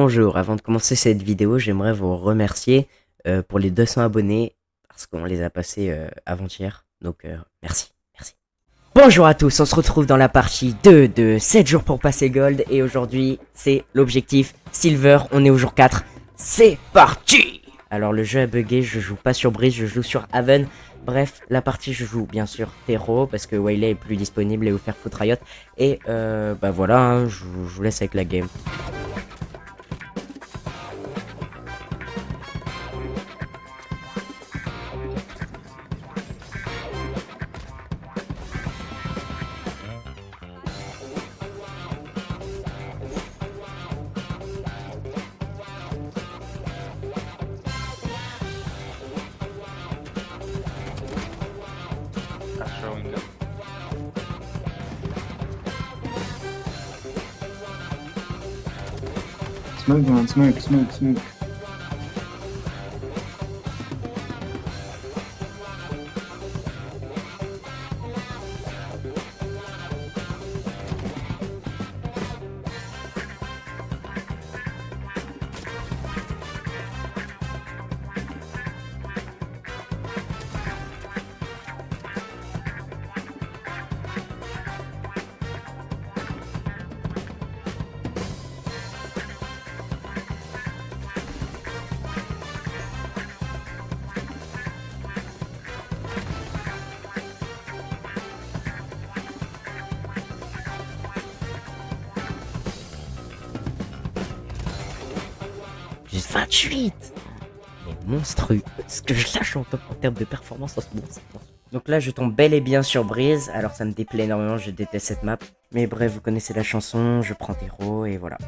Bonjour, avant de commencer cette vidéo, j'aimerais vous remercier pour les 200 abonnés parce qu'on les a passés avant-hier. Donc merci, merci. Bonjour à tous, on se retrouve dans la partie 2 de 7 jours pour passer Gold. Et aujourd'hui, c'est l'objectif Silver, on est au jour 4. C'est parti! Alors le jeu a bugué, je joue pas sur Breeze, je joue sur Haven. Bref, la partie je joue bien sûr Tero parce que Waylay est plus disponible et offert Foot Riot. Et bah voilà, hein, je vous laisse avec la game. Showing them. Smoke, man, smoke. J'ai 28. Mais monstrueux. Ce que je lâche en top en termes de performance en ce moment. Donc là, je tombe bel et bien sur Breeze. Alors ça me déplaît énormément, je déteste cette map. Mais bref, vous connaissez la chanson, je prends Tero et voilà.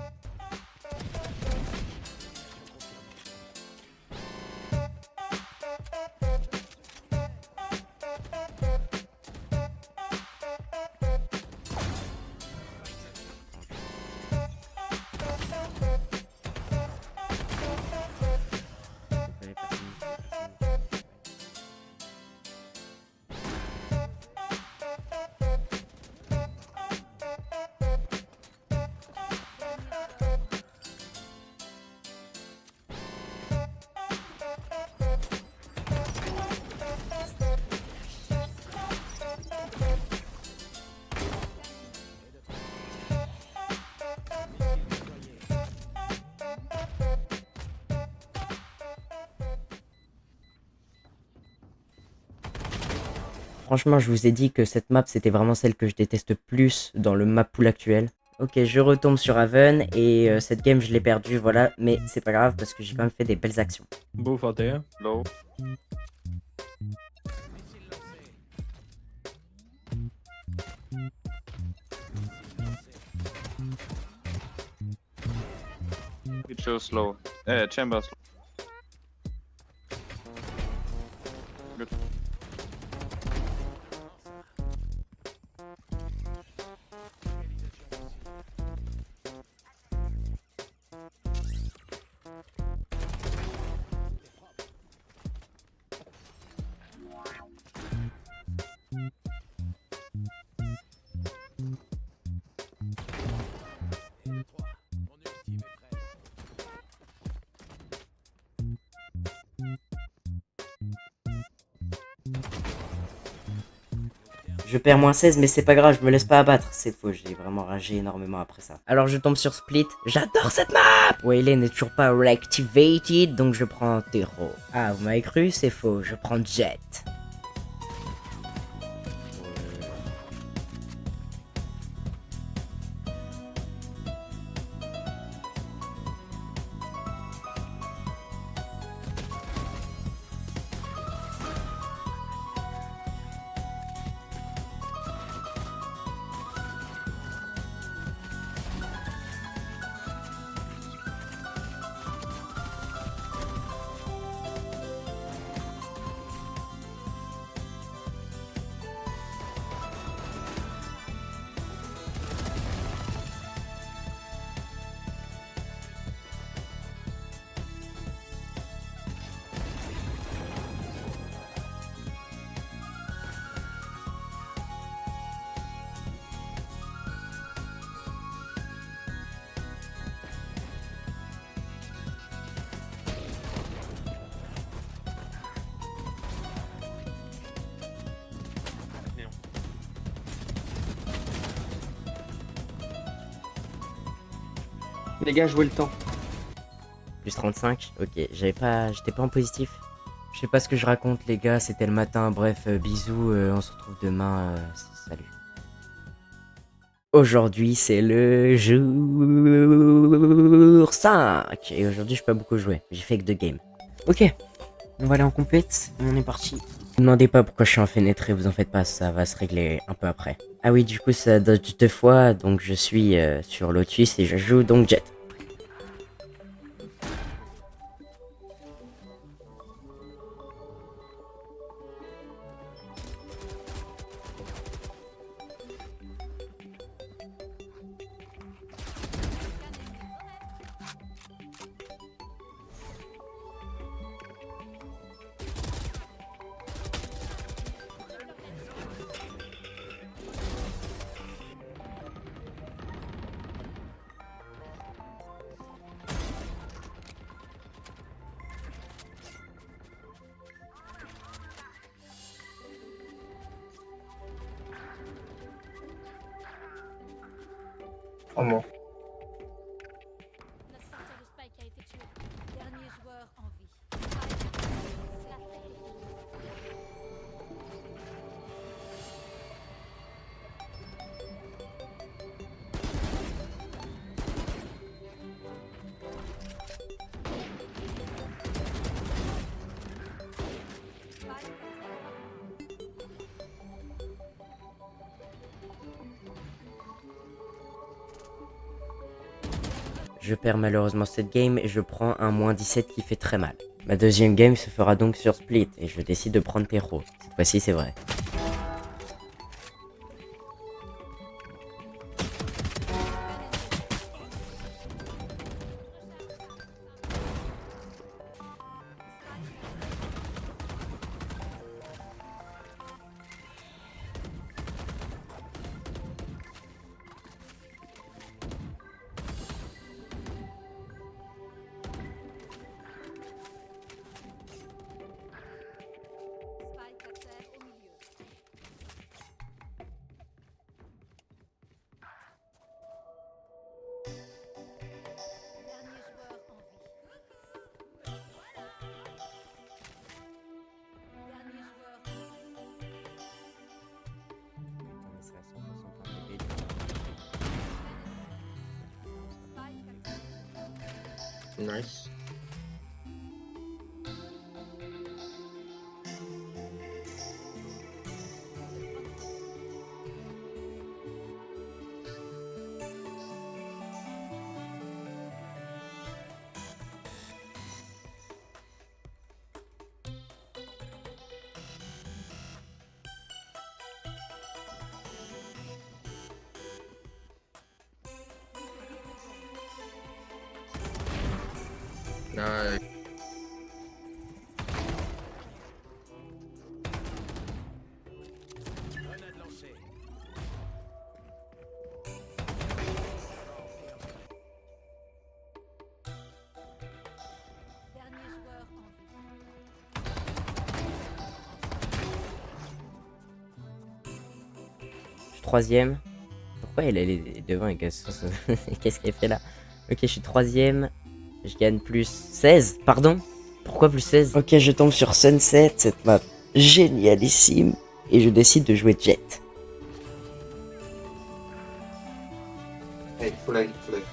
Franchement, je vous ai dit que cette map, c'était vraiment celle que je déteste plus dans le map pool actuel. Ok, je retombe sur Haven et cette game, je l'ai perdue, voilà. Mais c'est pas grave parce que j'ai quand même fait des belles actions. Both are there. Low. It shows low. Chamber slow. Good. Je perds moins 16, mais c'est pas grave, je me laisse pas abattre. C'est faux, j'ai vraiment ragé énormément après ça. Alors je tombe sur Split. J'adore cette map! Waylay n'est toujours pas reactivated, donc je prends Tero. Ah, vous m'avez cru? C'est faux, je prends Jet. Les gars, jouez le temps. Plus 35. Ok, j'étais pas en positif. Je sais pas ce que je raconte les gars, c'était le matin. Bref, bisous, on se retrouve demain. Salut. Aujourd'hui c'est le jour 5. Et aujourd'hui je peux pas beaucoup jouer. J'ai fait que 2 games. Ok, on va aller en complète. On est parti. Ne me demandez pas pourquoi je suis enfénétré, vous en faites pas, ça va se régler un peu après. Ah oui, du coup ça dodge 2 fois, donc je suis sur Lotus et je joue donc Jet. Oh mort. La ceinture de Spike a été tuée. Dernier joueur en vie. La fête est finie. Je perds malheureusement cette game et je prends un -17 qui fait très mal. Ma deuxième game se fera donc sur Split et je décide de prendre Perro. Cette fois-ci c'est vrai. Spike à terre au milieu. Dernier joueur en vie. Dernier joueur en vie. Spike à terre. Nice. Nice. Dernier joueur en vie. Je suis troisième. Pourquoi elle est devant et qu'est-ce qu'elle fait là? Ok, je suis troisième. Je gagne plus 16, pardon? Pourquoi plus 16? Ok, je tombe sur Sunset, cette map génialissime. Et je décide de jouer Jet. Hey, full life, full life.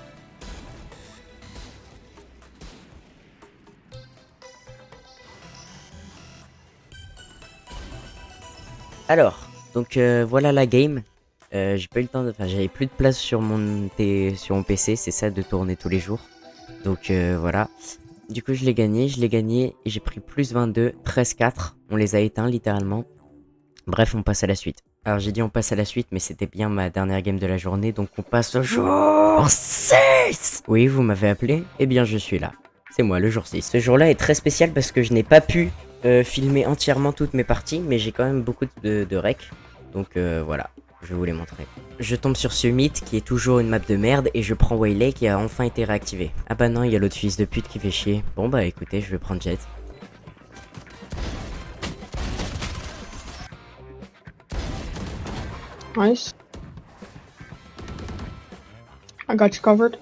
Alors, donc voilà la game. J'ai pas eu le temps de... Enfin, j'avais plus de place sur mon PC, c'est ça de tourner tous les jours. Donc voilà. Du coup, je l'ai gagné et j'ai pris plus 22, 13-4. On les a éteints littéralement. Bref, on passe à la suite. Alors j'ai dit on passe à la suite, mais c'était bien ma dernière game de la journée, donc on passe au jour 6. Oui, vous m'avez appelé? Eh bien, je suis là. C'est moi, le jour 6. Ce jour-là est très spécial parce que je n'ai pas pu filmer entièrement toutes mes parties, mais j'ai quand même beaucoup de rec. Donc voilà, je vais vous les montrer. Je tombe sur ce mythe qui est toujours une map de merde et je prends Waylay qui a enfin été réactivé. Ah bah non, il y a l'autre fils de pute qui fait chier. Bon bah écoutez, je vais prendre Jet. Nice. I got you covered.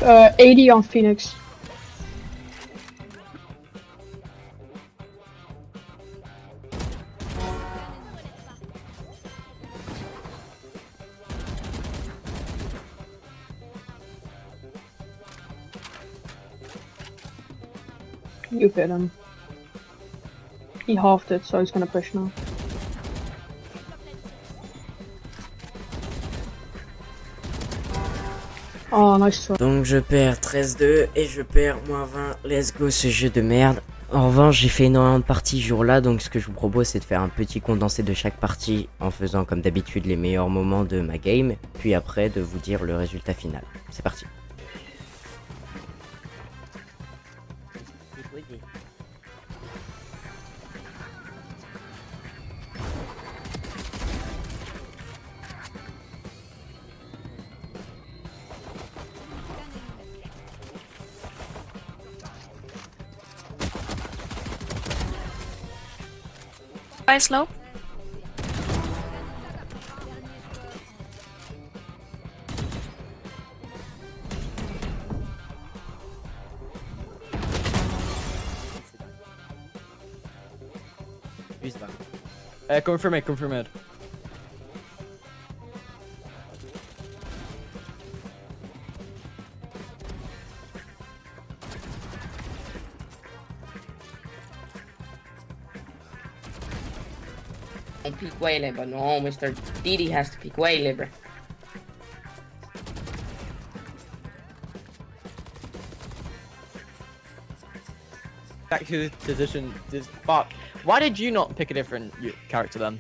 80 on Phoenix. You hit him. He halved it, so he's gonna push now. Oh, nice try. Donc je perds 13-2 et je perds -20. Let's go ce jeu de merde. En revanche, j'ai fait énormément de parties ce jour-là, donc ce que je vous propose c'est de faire un petit condensé de chaque partie en faisant comme d'habitude les meilleurs moments de ma game, puis après de vous dire le résultat final. C'est parti. Bye, slow. Confirm it, confirm it. Don't peek Waylay, but no, Mr. Didi has to peek Waylay, bro. Back to the position. Fuck. Why did you not pick a different character then?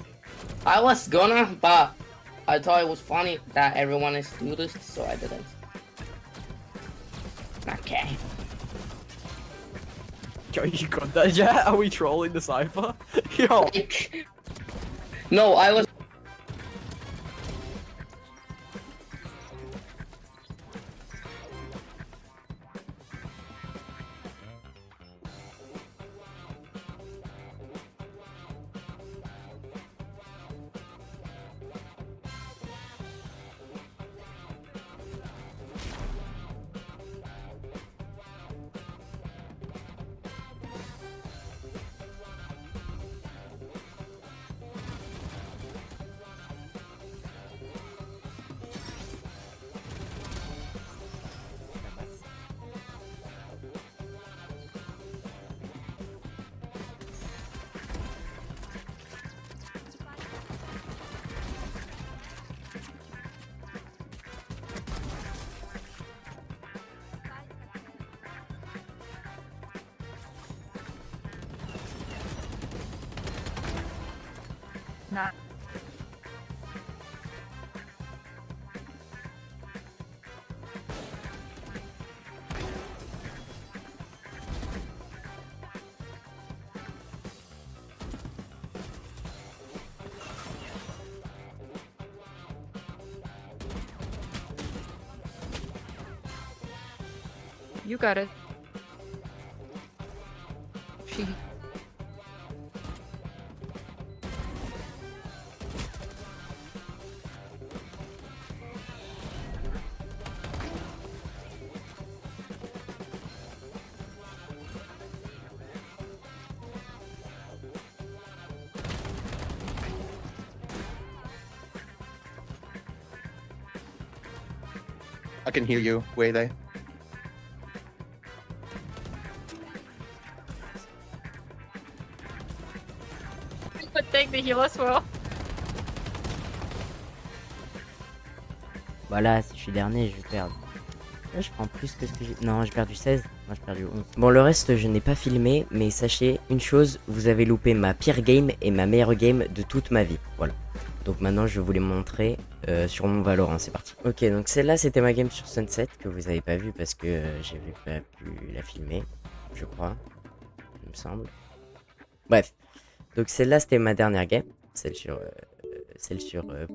I was gonna, but I thought it was funny that everyone is duelist, so I didn't. Okay. Yo, you got that yet? Are we trolling the cipher? Yo. No, I was. Nah. You got it. She. I can hear you, Waylay. But take the heal as well. Voilà, si je suis dernier, je vais perdre. Là, je prends plus que ce que j'ai. Non, j'ai perdu 16. Moi, j'ai perdu 11. Bon, le reste, je n'ai pas filmé, mais sachez une chose, vous avez loupé ma pire game et ma meilleure game de toute ma vie. Voilà. Donc maintenant, je vais vous les montrer sur mon Valorant. C'est parti. Ok, donc celle-là, c'était ma game sur Sunset que vous avez pas vu parce que j'avais pas pu la filmer, je crois. Il me semble. Bref. Donc celle-là, c'était ma dernière game. Celle sur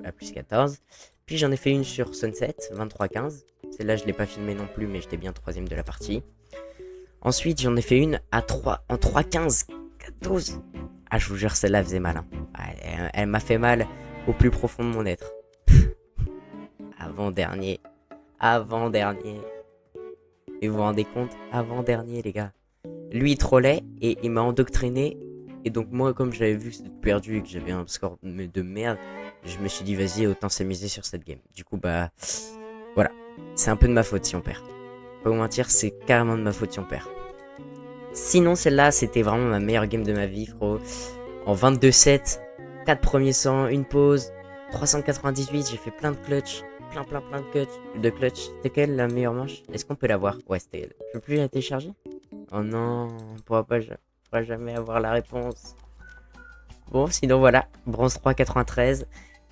A+14. Puis j'en ai fait une sur Sunset, 23-15. Celle-là, je l'ai pas filmée non plus, mais j'étais bien 3ème de la partie. Ensuite, j'en ai fait une à 3, en 3-15, 12. Ah, je vous jure, celle-là faisait mal. Hein. Elle m'a fait mal au plus profond de mon être. Avant-dernier. Avant-dernier. Et vous vous rendez compte, avant-dernier, les gars. Lui, il trollait et il m'a endoctriné. Et donc, moi, comme j'avais vu que c'était perdu et que j'avais un score de merde, je me suis dit, vas-y, autant s'amuser sur cette game. Du coup, bah, voilà. C'est un peu de ma faute si on perd. Pas vous mentir, c'est carrément de ma faute si on perd. Sinon, celle-là, c'était vraiment ma meilleure game de ma vie, frérot. En 22-7, 4 premiers 100, une pause, 398, j'ai fait plein de clutch. Plein de clutch. C'était quelle la meilleure manche? Est-ce qu'on peut la voir? Ouais, c'était elle. Je peux plus la télécharger? Oh non, on pourra jamais avoir la réponse. Bon, sinon voilà, bronze 3 93.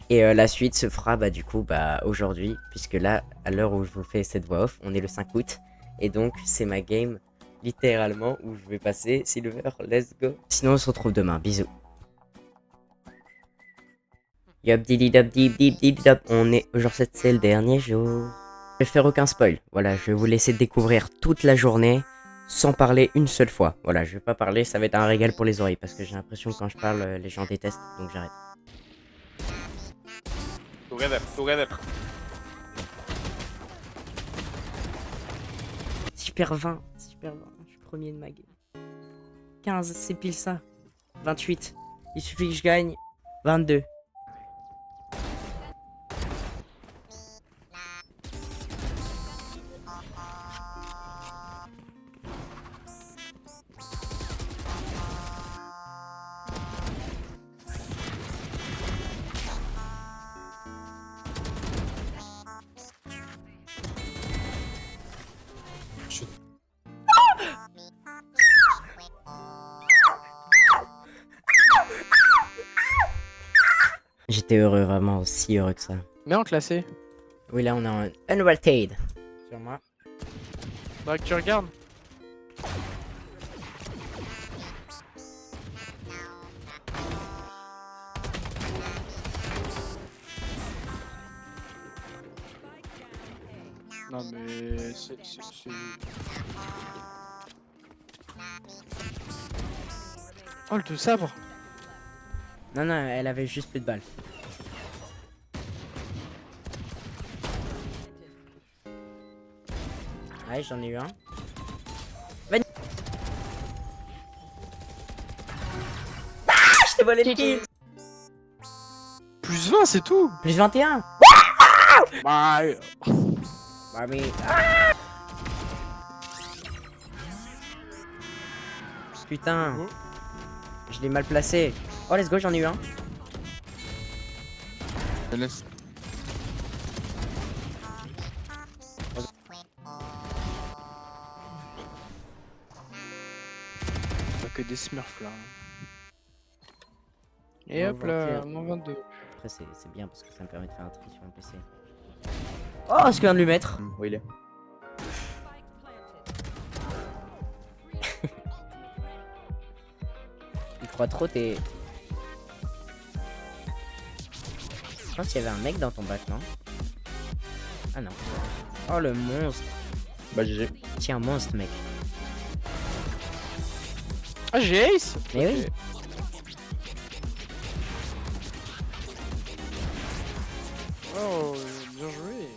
Et la suite se fera bah du coup bah aujourd'hui, puisque là, à l'heure où je vous fais cette voix off, on est le 5 août. Et donc c'est ma game, littéralement, où je vais passer Silver, let's go. Sinon on se retrouve demain, bisous. Yop didi dop dip dip dip dop, on est au jour 7, c'est le dernier jour. Je vais faire aucun spoil, voilà, je vais vous laisser découvrir toute la journée sans parler une seule fois. Voilà, je vais pas parler, ça va être un régal pour les oreilles parce que j'ai l'impression que quand je parle, les gens détestent, donc j'arrête. Together. Super 20, je suis premier de ma game. 15, c'est pile ça. 28, il suffit que je gagne. 22. J'étais heureux, vraiment aussi heureux que ça. Mais en classé. Oui, là on est en Unrated. Sur moi. Bah que tu regardes. Non mais c'est... Oh le deux sabre. Non, elle avait juste plus de balles. Ouais, j'en ai eu un. Ah, je t'ai volé le kill. Plus 20 c'est tout. Plus 21. Bah... Bah mais... Putain. Je l'ai mal placé. Oh, let's go, j'en ai eu un. Que des smurfs là. Et On hop va là, faire- moins 22. Après, c'est bien parce que ça me permet de faire un tri sur mon PC. Oh, ce que vient de lui mettre. Où il est? Il croit trop tes... Je pense qu'il y avait un mec dans ton bac, non? Ah non. Oh, le monstre. Bah GG. Tiens, monstre, mec. Ah j'ai ace. Mais Ok. oui. Oh, bien joué.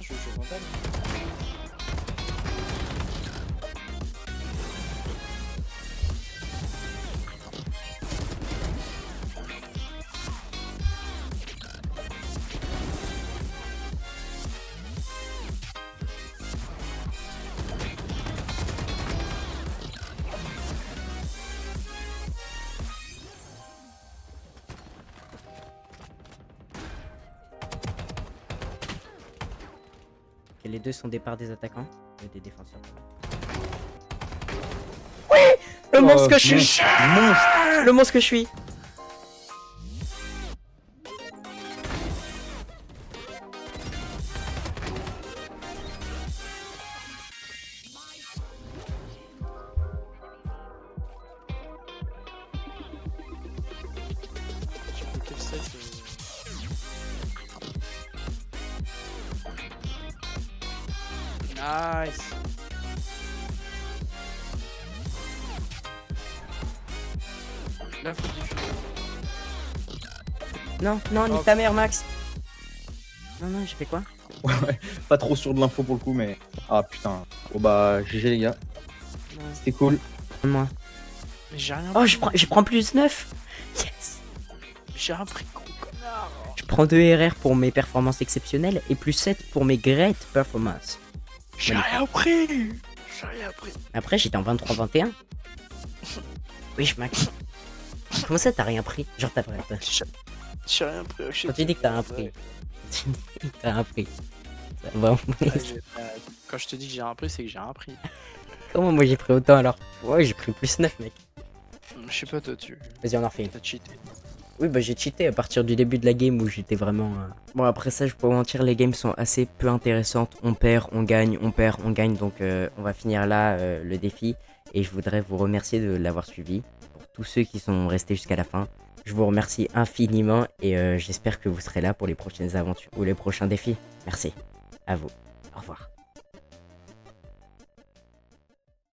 Je joue mental. Et les deux sont des parts des attaquants et des défenseurs. Le monstre que je suis. Le monstre que je suis. Nice. Là, faut diffuser. Non, non, nique Oh. ta mère, Max. Non, non, j'ai fait quoi? Ouais, pas trop sûr de l'info pour le coup, mais. Ah putain. Bon bah, GG les gars. C'était cool. Moi. Mais j'ai rien Oh, pris. je prends plus 9. Yes. J'ai rien pris, gros connard. Je prends 2 RR pour mes performances exceptionnelles et plus 7 pour mes great performances. J'ai rien pris. J'ai rien pris. Après, j'étais en 23-21. Wesh, Max. Comment ça, t'as rien pris? Genre, t'as pas. J'ai rien pris. Quand tu dis que t'as rien pris. Tu dis que t'as rien pris. Ça va. Quand je te dis que j'ai rien pris, c'est que j'ai rien pris. Comment moi j'ai pris autant alors? Ouais, j'ai pris plus 9, mec. Je sais pas, toi, tu. Vas-y, on en refait une. T'as cheaté. Oui, bah j'ai cheaté à partir du début de la game où j'étais vraiment. Bon, après ça, je peux pas mentir, les games sont assez peu intéressantes. On perd, on gagne, on perd, on gagne. Donc, on va finir là le défi. Et je voudrais vous remercier de l'avoir suivi. Pour tous ceux qui sont restés jusqu'à la fin. Je vous remercie infiniment et j'espère que vous serez là pour les prochaines aventures ou les prochains défis. Merci. À vous. Au revoir.